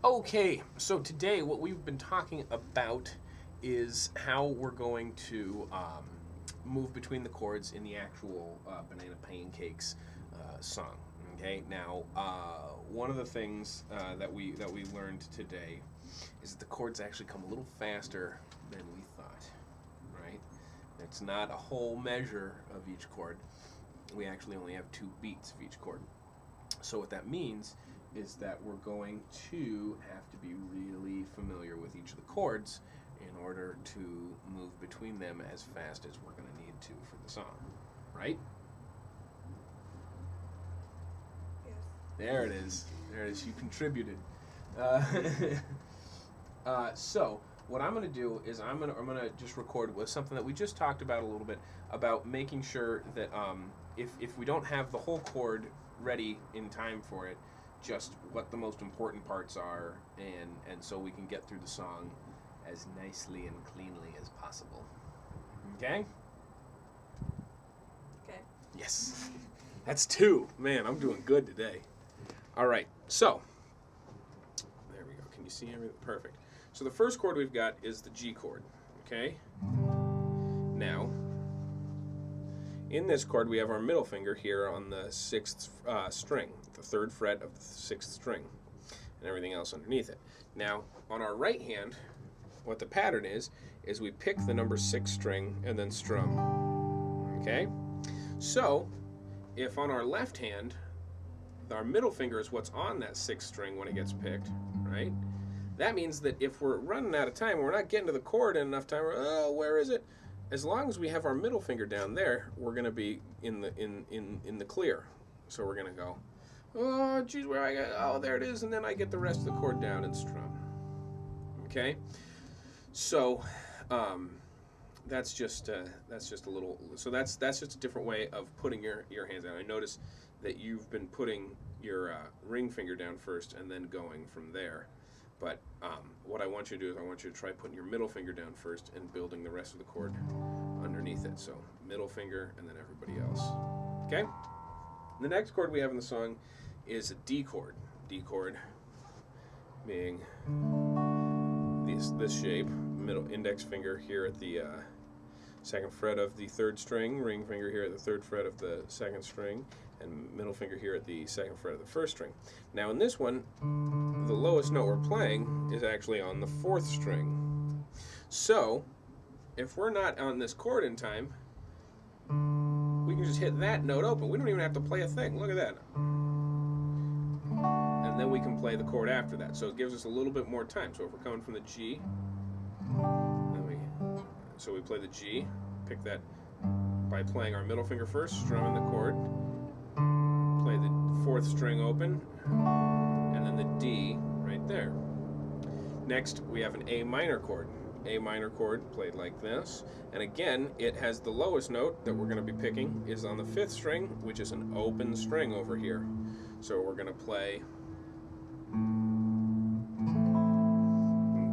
Okay, so today what we've been talking about is how we're going to move between the chords in the actual Banana Pancakes song. Okay, now one of the things that we learned today is that the chords actually come a little faster than we thought. Right? It's not a whole measure of each chord. We actually only have 2 beats of each chord. So what that means is that we're going to have to be really familiar with each of the chords in order to move between them as fast as we're going to need to for the song, right? Yes. There it is. There it is. You contributed. So what I'm going to do is I'm going to just record with something that we just talked about a little bit about making sure that if we don't have the whole chord ready in time for it, just what the most important parts are, and so we can get through the song as nicely and cleanly as possible. Okay? Okay. Yes. That's 2. Man, I'm doing good today. All right, so there we go. Can you see everything? Perfect. So the first chord we've got is the G chord. Okay? Now, in this chord, we have our middle finger here on the 6th string, the 3rd fret of the 6th string, and everything else underneath it. Now, on our right hand, what the pattern is we pick the number 6 string and then strum. Okay? So, if on our left hand, our middle finger is what's on that 6th string when it gets picked, right? That means that if we're running out of time, we're not getting to the chord in enough time, where is it? As long as we have our middle finger down there, we're going to be in the clear. So we're going to go, oh, geez, where I got? Oh, there it is, and then I get the rest of the chord down and strum. Okay, so that's just a little. So that's just a different way of putting your hands down. I notice that you've been putting your ring finger down first and then going from there. But what I want you to do is I want you to try putting your middle finger down first and building the rest of the chord underneath it. So middle finger and then everybody else. Okay? The next chord we have in the song is a D chord. D chord being this shape, middle index finger here at the 2nd fret of the 3rd string, ring finger here at the 3rd fret of the 2nd string, and middle finger here at the 2nd fret of the 1st string. Now in this one, the lowest note we're playing is actually on the 4th string. So, if we're not on this chord in time, we can just hit that note open. We don't even have to play a thing. Look at that. And then we can play the chord after that. So it gives us a little bit more time. So if we're coming from the G, so we play the G, pick that by playing our middle finger first, strumming the chord, play the 4th string open, and then the D right there. Next, we have an A minor chord. A minor chord played like this, and again, it has the lowest note that we're going to be picking is on the 5th string, which is an open string over here. So we're going to play.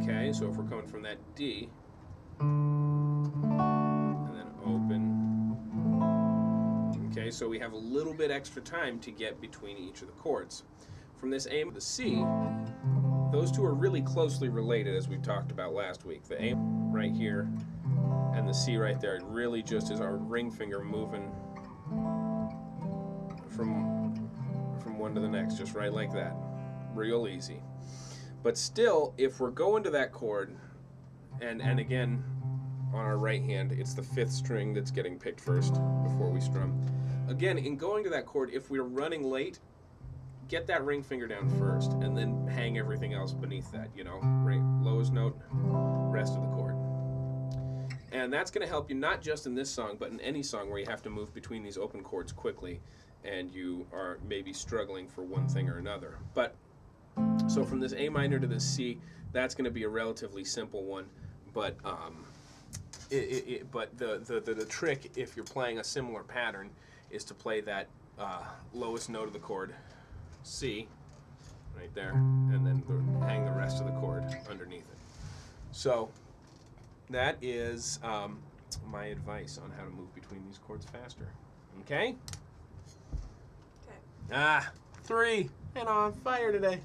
Okay, so if we're coming from that D, and then open. Okay, so we have a little bit extra time to get between each of the chords. From this A to the C, those two are really closely related, as we talked about last week. The A right here and the C right there, it really just is our ring finger moving from one to the next, just right like that. Real easy. But still, if we're going to that chord, and again, on our right hand, it's the 5th string that's getting picked first before we strum. Again, in going to that chord, if we're running late, get that ring finger down first, and then hang everything else beneath that, you know, right? Lowest note, rest of the chord. And that's going to help you not just in this song, but in any song where you have to move between these open chords quickly, and you are maybe struggling for one thing or another. But, so from this A minor to this C, that's going to be a relatively simple one, but the trick, if you're playing a similar pattern, is to play that lowest note of the chord, C, right there, and then hang the rest of the chord underneath it. So that is my advice on how to move between these chords faster. Okay? Okay. 3 and on fire today.